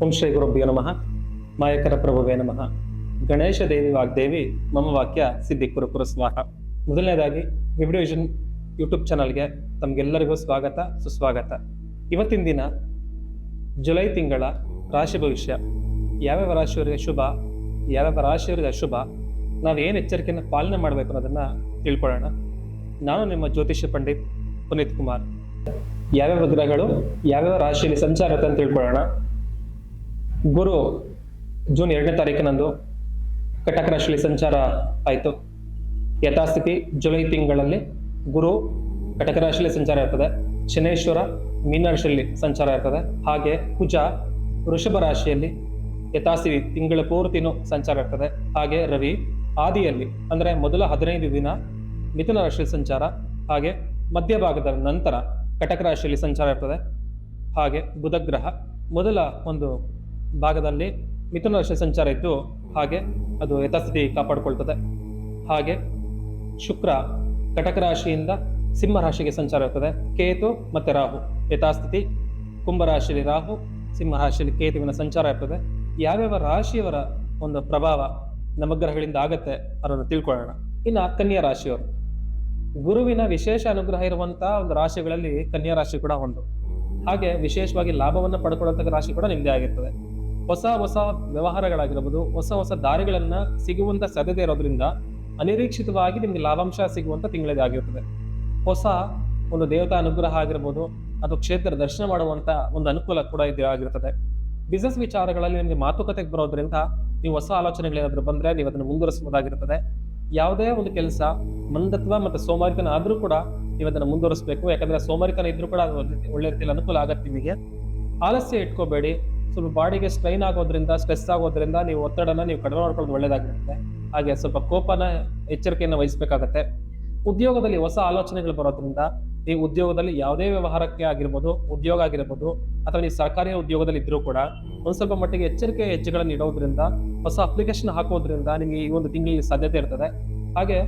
ಓಂ ಶ್ರೀ ಗುರುಭ್ಯೋ ನಮಃ. ಮಾಯಕರ ಪ್ರಭುವೇ ನಮಃ. ಗಣೇಶ ದೇವಿ ವಾಗ್ದೇವಿ ಮಮ ವಾಕ್ಯ ಸಿದ್ಧಿ ಕುರು ಸ್ವಾಹ. ಮೊದಲನೇದಾಗಿ ವಿವಿಡಿಯೋಷನ್ ಯೂಟ್ಯೂಬ್ ಚಾನಲ್ಗೆ ತಮಗೆಲ್ಲರಿಗೂ ಸ್ವಾಗತ ಸುಸ್ವಾಗತ. ಇವತ್ತಿನ ದಿನ ಜುಲೈ ತಿಂಗಳ ರಾಶಿ ಭವಿಷ್ಯ, ಯಾವ್ಯಾವ ರಾಶಿಯವರಿಗೆ ಶುಭ, ಯಾವ್ಯಾವ ರಾಶಿಯವರಿಗೆ ಅಶುಭ, ನಾವೇನು ಎಚ್ಚರಿಕೆಯನ್ನು ಪಾಲನೆ ಮಾಡಬೇಕು ಅನ್ನೋದನ್ನ ತಿಳ್ಕೊಳ್ಳೋಣ. ನಾನು ನಿಮ್ಮ ಜ್ಯೋತಿಷ್ಯ ಪಂಡಿತ್ ಪುನೀತ್ ಕುಮಾರ್. ಯಾವ್ಯಾವ ಗ್ರಹಗಳು ಯಾವ್ಯಾವ ರಾಶಿಯಲ್ಲಿ ಸಂಚಾರ ಇರುತ್ತೆ ಅಂತ ತಿಳ್ಕೊಳ್ಳೋಣ. ಗುರು ಜೂನ್ 2ನೇ ತಾರೀಕಿನಂದು ಕಟಕ ರಾಶಿಯಲ್ಲಿ ಸಂಚಾರ ಆಯಿತು. ಯಥಾಸ್ಥಿತಿ ಜುಲೈ ತಿಂಗಳಲ್ಲಿ ಗುರು ಕಟಕ ರಾಶಿಯಲ್ಲಿ ಸಂಚಾರ ಇರ್ತದೆ. ಶನೇಶ್ವರ ಮೀನ ರಾಶಿಯಲ್ಲಿ ಸಂಚಾರ ಇರ್ತದೆ. ಹಾಗೆ ಕುಜ ವೃಷಭ ರಾಶಿಯಲ್ಲಿ ಯಥಾಸ್ಥಿತಿ ತಿಂಗಳ ಪೂರ್ತಿನೂ ಸಂಚಾರ ಇರ್ತದೆ. ಹಾಗೆ ರವಿ ಆದಿಯಲ್ಲಿ ಅಂದರೆ ಮೊದಲ 15 ದಿನ ಮಿಥುನ ರಾಶಿಯಲ್ಲಿ ಸಂಚಾರ. ಹಾಗೆ ಮಧ್ಯಭಾಗದ ನಂತರ ಕಟಕ ರಾಶಿಯಲ್ಲಿ ಸಂಚಾರ ಇರ್ತದೆ. ಹಾಗೆ ಬುಧ ಗ್ರಹ ಮೊದಲ ಒಂದು ಭಾಗದಲ್ಲಿ ಮಿಥುನ ರಾಶಿ ಸಂಚಾರ ಇದ್ದು ಹಾಗೆ ಅದು ಯಥಾಸ್ಥಿತಿ ಕಾಪಾಡಿಕೊಳ್ತದೆ. ಹಾಗೆ ಶುಕ್ರ ಕಟಕ ರಾಶಿಯಿಂದ ಸಿಂಹ ರಾಶಿಗೆ ಸಂಚಾರ ಇರ್ತದೆ. ಕೇತು ಮತ್ತೆ ರಾಹು ಯಥಾಸ್ಥಿತಿ ಕುಂಭರಾಶಿಯಲ್ಲಿ ರಾಹು, ಸಿಂಹ ರಾಶಿಯಲ್ಲಿ ಕೇತುವಿನ ಸಂಚಾರ ಇರ್ತದೆ. ಯಾವ್ಯಾವ ರಾಶಿಯವರ ಒಂದು ಪ್ರಭಾವ ನವಗ್ರಹಗಳಿಂದ ಆಗತ್ತೆ ಅದನ್ನು ತಿಳ್ಕೊಳ್ಳೋಣ. ಇನ್ನು ಕನ್ಯಾ ರಾಶಿಯವರು, ಗುರುವಿನ ವಿಶೇಷ ಅನುಗ್ರಹ ಇರುವಂತಹ ಒಂದು ರಾಶಿಗಳಲ್ಲಿ ಕನ್ಯಾ ರಾಶಿ ಕೂಡ ಒಂದು. ಹಾಗೆ ವಿಶೇಷವಾಗಿ ಲಾಭವನ್ನು ಪಡ್ಕೊಳ್ಳುವಂತ ರಾಶಿ ಕೂಡ ನಿಮ್ಮದೇ ಆಗಿರ್ತದೆ. ಹೊಸ ಹೊಸ ವ್ಯವಹಾರಗಳಾಗಿರ್ಬೋದು, ಹೊಸ ಹೊಸ ದಾರಿಗಳನ್ನ ಸಿಗುವಂತ ಸಾಧ್ಯತೆ ಇರೋದ್ರಿಂದ ಅನಿರೀಕ್ಷಿತವಾಗಿ ನಿಮ್ಗೆ ಲಾಭಾಂಶ ಸಿಗುವಂತ ತಿಂಗಳಿದಾಗಿರ್ತದೆ. ಹೊಸ ಒಂದು ದೇವತಾ ಅನುಗ್ರಹ ಆಗಿರ್ಬೋದು ಅಥವಾ ಕ್ಷೇತ್ರ ದರ್ಶನ ಮಾಡುವಂತ ಒಂದು ಅನುಕೂಲ ಕೂಡ ಇದು ಆಗಿರ್ತದೆ. ಬಿಸಿನೆಸ್ ವಿಚಾರಗಳಲ್ಲಿ ನಿಮಗೆ ಮಾತುಕತೆಗೆ ಬರೋದ್ರಿಂದ ನೀವು ಹೊಸ ಆಲೋಚನೆಗಳೇನಾದ್ರೂ ಬಂದ್ರೆ ನೀವು ಅದನ್ನು ಮುಂದುವರಿಸಬಹುದಾಗಿರ್ತದೆ. ಯಾವುದೇ ಒಂದು ಕೆಲಸ ಮಂದತ್ವ ಮತ್ತು ಸೋಮಾರಿತನ ಆದ್ರೂ ಕೂಡ ನೀವು ಅದನ್ನು ಮುಂದುವರಿಸಬೇಕು. ಯಾಕಂದ್ರೆ ಸೋಮಾರಿತನ ಇದ್ರೂ ಕೂಡ ಅದು ಒಳ್ಳೆ ರೀತಿಯಲ್ಲಿ ಅನುಕೂಲ ಆಗತ್ತೆ ನಿಮಗೆ. ಆಲಸ್ಯ ಇಟ್ಕೋಬೇಡಿ. ಸ್ವಲ್ಪ ಬಾಡಿಗೆ ಸ್ಟ್ರೈನ್ ಆಗೋದ್ರಿಂದ, ಸ್ಟ್ರೆಸ್ ಆಗೋದ್ರಿಂದ ನೀವು ಒತ್ತಡನ ನೀವು ಕಡಿಮೆ ಮಾಡ್ಕೊಳ್ಳೋದು ಒಳ್ಳೇದಾಗಿರುತ್ತೆ. ಹಾಗೆ ಸ್ವಲ್ಪ ಕೋಪನ ಎಚ್ಚರಿಕೆಯನ್ನು ವಹಿಸಬೇಕಾಗತ್ತೆ. ಉದ್ಯೋಗದಲ್ಲಿ ಹೊಸ ಆಲೋಚನೆಗಳು ಬರೋದ್ರಿಂದ ನೀವು ಉದ್ಯೋಗದಲ್ಲಿ ಯಾವುದೇ ವ್ಯವಹಾರಕ್ಕೆ ಆಗಿರ್ಬೋದು, ಉದ್ಯೋಗ ಆಗಿರ್ಬೋದು ಅಥವಾ ನೀವು ಸರ್ಕಾರಿ ಉದ್ಯೋಗದಲ್ಲಿ ಇದ್ರೂ ಕೂಡ ಒಂದ್ ಸ್ವಲ್ಪ ಮಟ್ಟಿಗೆ ಎಚ್ಚರಿಕೆ ಹೆಜ್ಜೆಗಳನ್ನು ಇಡೋದ್ರಿಂದ, ಹೊಸ ಅಪ್ಲಿಕೇಶನ್ ಹಾಕೋದ್ರಿಂದ ನಿಮಗೆ ಈ ಒಂದು ತಿಂಗಳಿಗೆ ಸಾಧ್ಯತೆ ಇರ್ತದೆ. ಹಾಗೆ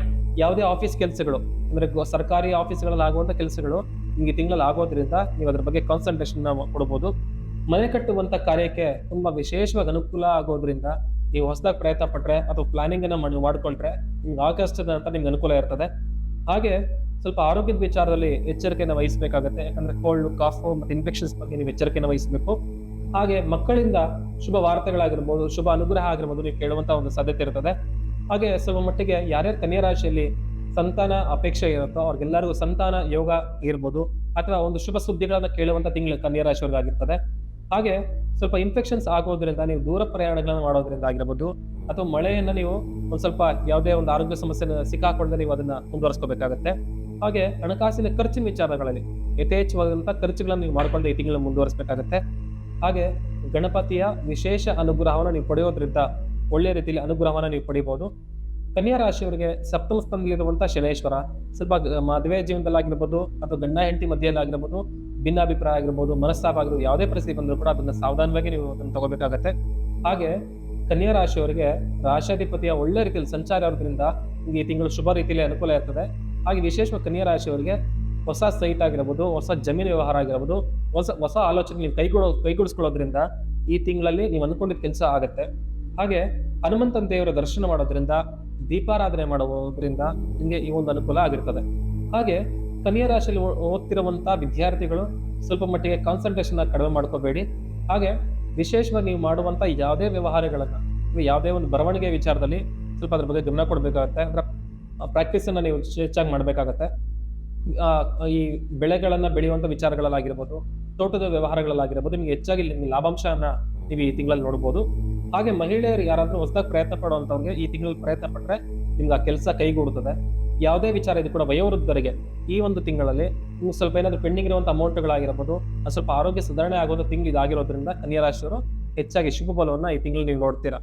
ಯಾವುದೇ ಆಫೀಸ್ ಕೆಲಸಗಳು ಅಂದ್ರೆ ಸರ್ಕಾರಿ ಆಫೀಸ್ಗಳಲ್ಲಿ ಆಗುವಂತ ಕೆಲಸಗಳು ನಿಮಗೆ ತಿಂಗಳಲ್ಲಿ ಆಗೋದ್ರಿಂದ ನೀವು ಅದ್ರ ಬಗ್ಗೆ ಕಾನ್ಸಂಟ್ರೇಷನ್ ಕೊಡ್ಬೋದು. ಮನೆ ಕಟ್ಟುವಂತ ಕಾರ್ಯಕ್ಕೆ ತುಂಬಾ ವಿಶೇಷವಾಗಿ ಅನುಕೂಲ ಆಗೋದ್ರಿಂದ ನೀವು ಹೊಸದಾಗಿ ಪ್ರಯತ್ನ ಪಟ್ರೆ ಅಥವಾ ಪ್ಲಾನಿಂಗ್ ಅನ್ನ ಮಾಡ್ಕೊಂಡ್ರೆ ನಿಮ್ಗೆ ಆಗಸ್ಟದ ನಂತರ ನಿಮ್ಗೆ ಅನುಕೂಲ ಇರ್ತದೆ. ಹಾಗೆ ಸ್ವಲ್ಪ ಆರೋಗ್ಯದ ವಿಚಾರದಲ್ಲಿ ಎಚ್ಚರಿಕೆಯನ್ನು ವಹಿಸಬೇಕಾಗತ್ತೆ. ಯಾಕಂದ್ರೆ ಕೋಲ್ಡ್, ಕಾಫು ಮತ್ತೆ ಇನ್ಫೆಕ್ಷನ್ಸ್ ಬಗ್ಗೆ ನೀವು ಎಚ್ಚರಿಕೆಯನ್ನು ವಹಿಸಬೇಕು. ಹಾಗೆ ಮಕ್ಕಳಿಂದ ಶುಭ ವಾರ್ತೆಗಳಾಗಿರ್ಬೋದು, ಶುಭ ಅನುಗ್ರಹ ಆಗಿರ್ಬೋದು ನೀವು ಕೇಳುವಂತ ಒಂದು ಸಾಧ್ಯತೆ ಇರ್ತದೆ. ಹಾಗೆ ಸ್ವಲ್ಪ ಮಟ್ಟಿಗೆ ಯಾರ್ಯಾರು ಕನ್ಯಾ ರಾಶಿಯಲ್ಲಿ ಸಂತಾನ ಅಪೇಕ್ಷೆ ಇರುತ್ತೋ ಅವ್ರಿಗೆಲ್ಲರಿಗೂ ಸಂತಾನ ಯೋಗ ಇರ್ಬೋದು ಅಥವಾ ಒಂದು ಶುಭ ಸುದ್ದಿಗಳನ್ನ ಕೇಳುವಂತ ತಿಂಗಳು ಕನ್ಯಾ ರಾಶಿಯವ್ರಿಗಾಗಿರ್ತದೆ. ಹಾಗೆ ಸ್ವಲ್ಪ ಇನ್ಫೆಕ್ಷನ್ಸ್ ಆಗೋದ್ರಿಂದ ನೀವು ದೂರ ಪ್ರಯಾಣಗಳನ್ನು ಮಾಡೋದ್ರಿಂದ ಆಗಿರ್ಬೋದು ಅಥವಾ ಮಳೆಯನ್ನ ನೀವು ಒಂದ್ ಸ್ವಲ್ಪ ಯಾವುದೇ ಒಂದು ಆರೋಗ್ಯ ಸಮಸ್ಯೆ ಸಿಕ್ಕಾಕೊಂಡ್ರೆ ನೀವು ಅದನ್ನ ಮುಂದುವರಿಸ್ಕೋಬೇಕಾಗತ್ತೆ. ಹಾಗೆ ಹಣಕಾಸಿನ ಖರ್ಚಿನ ವಿಚಾರಗಳಲ್ಲಿ ಯಥೇಚ್ಛವಾದಂತ ಖರ್ಚುಗಳನ್ನು ನೀವು ಮಾಡ್ಕೊಂಡು ಈ ತಿಂಗಳು ಮುಂದುವರಿಸಬೇಕಾಗತ್ತೆ. ಹಾಗೆ ಗಣಪತಿಯ ವಿಶೇಷ ಅನುಗ್ರಹವನ್ನು ನೀವು ಪಡೆಯೋದ್ರಿಂದ ಒಳ್ಳೆ ರೀತಿಯಲ್ಲಿ ಅನುಗ್ರಹವನ್ನ ನೀವು ಪಡಿಬಹುದು. ಕನ್ಯಾ ರಾಶಿಯವರಿಗೆ ಸಪ್ತಮ ಸ್ಥಾನದಲ್ಲಿರುವಂತ ಶನೇಶ್ವರ ಸ್ವಲ್ಪ ಮದುವೆ ಜೀವನದಲ್ಲಾಗಿರ್ಬೋದು ಅಥವಾ ಗಂಡ ಹೆಂಡತಿ ಮಧ್ಯೆಯಲ್ಲಾಗಿರ್ಬೋದು ಭಿನ್ನಾಭಿಪ್ರಾಯ ಆಗಿರ್ಬೋದು, ಮನಸ್ತಾಪ ಆಗಿರ್ಬೋದು, ಯಾವುದೇ ಪರಿಸ್ಥಿತಿ ಬಂದರೂ ಕೂಡ ಅದನ್ನ ಸಾವಧಾನವಾಗಿ ನೀವು ಅದನ್ನು ತಗೋಬೇಕಾಗತ್ತೆ. ಹಾಗೆ ಕನ್ಯಾ ರಾಶಿಯವರಿಗೆ ರಾಶಾಧಿಪತಿಯ ಒಳ್ಳೆ ರೀತಿಯಲ್ಲಿ ಸಂಚಾರ ಇರೋದ್ರಿಂದ ಈ ತಿಂಗಳು ಶುಭ ರೀತಿಯಲ್ಲಿ ಅನುಕೂಲ ಇರ್ತದೆ. ಹಾಗೆ ವಿಶೇಷವಾಗಿ ಕನ್ಯಾ ರಾಶಿಯವರಿಗೆ ಹೊಸ ಸೈಟ್ ಆಗಿರ್ಬೋದು, ಹೊಸ ಜಮೀನು ವ್ಯವಹಾರ ಆಗಿರ್ಬೋದು, ಹೊಸ ಆಲೋಚನೆ ನೀವು ಕೈಗೂಡಿಸ್ಕೊಳ್ಳೋದ್ರಿಂದ ಈ ತಿಂಗಳಲ್ಲಿ ನೀವು ಅನ್ಕೊಂಡಿದ್ದ ಕೆಲಸ ಆಗತ್ತೆ. ಹಾಗೆ ಹನುಮಂತನ ದೇವರ ದರ್ಶನ ಮಾಡೋದ್ರಿಂದ, ದೀಪಾರಾಧನೆ ಮಾಡೋದ್ರಿಂದ ನಿಮಗೆ ಈ ಒಂದು ಅನುಕೂಲ ಆಗಿರ್ತದೆ. ಹಾಗೆ ಕನ್ಯಾ ರಾಶಿಯಲ್ಲಿ ಓದ್ತಿರುವಂತಹ ವಿದ್ಯಾರ್ಥಿಗಳು ಸ್ವಲ್ಪ ಮಟ್ಟಿಗೆ ಕಾನ್ಸಂಟ್ರೇಷನ್ ಕಡಿಮೆ ಮಾಡ್ಕೋಬೇಡಿ. ಹಾಗೆ ವಿಶೇಷವಾಗಿ ನೀವು ಮಾಡುವಂತ ಯಾವುದೇ ವ್ಯವಹಾರಗಳನ್ನ, ಯಾವುದೇ ಒಂದು ಬರವಣಿಗೆ ವಿಚಾರದಲ್ಲಿ ಸ್ವಲ್ಪ ಅದ್ರ ಬಗ್ಗೆ ಗಮನ ಕೊಡ್ಬೇಕಾಗತ್ತೆ. ಅಂದ್ರೆ ಪ್ರಾಕ್ಟೀಸ್ ಅನ್ನ ನೀವು ಹೆಚ್ಚಾಗಿ ಮಾಡ್ಬೇಕಾಗತ್ತೆ. ಈ ಬೆಳೆಗಳನ್ನ ಬೆಳೆಯುವಂತ ವಿಚಾರಗಳಲ್ಲಾಗಿರ್ಬೋದು, ತೋಟದ ವ್ಯವಹಾರಗಳಲ್ಲಾಗಿರ್ಬೋದು ನಿಮ್ಗೆ ಹೆಚ್ಚಾಗಿ ಲಾಭಾಂಶನ ನೀವು ಈ ತಿಂಗಳಲ್ಲಿ ನೋಡ್ಬೋದು. ಹಾಗೆ ಮಹಿಳೆಯರು ಯಾರಾದ್ರೂ ಹೊಸದಾಗಿ ಪ್ರಯತ್ನ ಪಡುವಂತವ್ರಿಗೆ ಈ ತಿಂಗಳಲ್ಲಿ ಪ್ರಯತ್ನ ಪಟ್ರೆ ನಿಮ್ಗೆ ಆ ಕೆಲಸ ಕೈಗೂಡುತ್ತದೆ. ಯಾವುದೇ ವಿಚಾರ ಇದು ಕೂಡ ವಯೋವೃದ್ಧರಿಗೆ ಈ ಒಂದು ತಿಂಗಳಲ್ಲಿ ನಿಮ್ಗೆ ಸ್ವಲ್ಪ ಏನಾದ್ರು ಪೆಂಡಿಂಗ್ ಇರುವಂತ ಅಮೌಂಟ್ಗಳಾಗಿರ್ಬೋದು, ಸ್ವಲ್ಪ ಆರೋಗ್ಯ ಸುಧಾರಣೆ ಆಗೋದು ತಿಂಗಳು ಇದಾಗಿರೋದ್ರಿಂದ ಕನ್ಯಾ ರಾಶಿಯವರು ಹೆಚ್ಚಾಗಿ ಶುಭ ಫಲವನ್ನ ಈ ತಿಂಗಳು ನೀವು ನೋಡ್ತೀರಾ.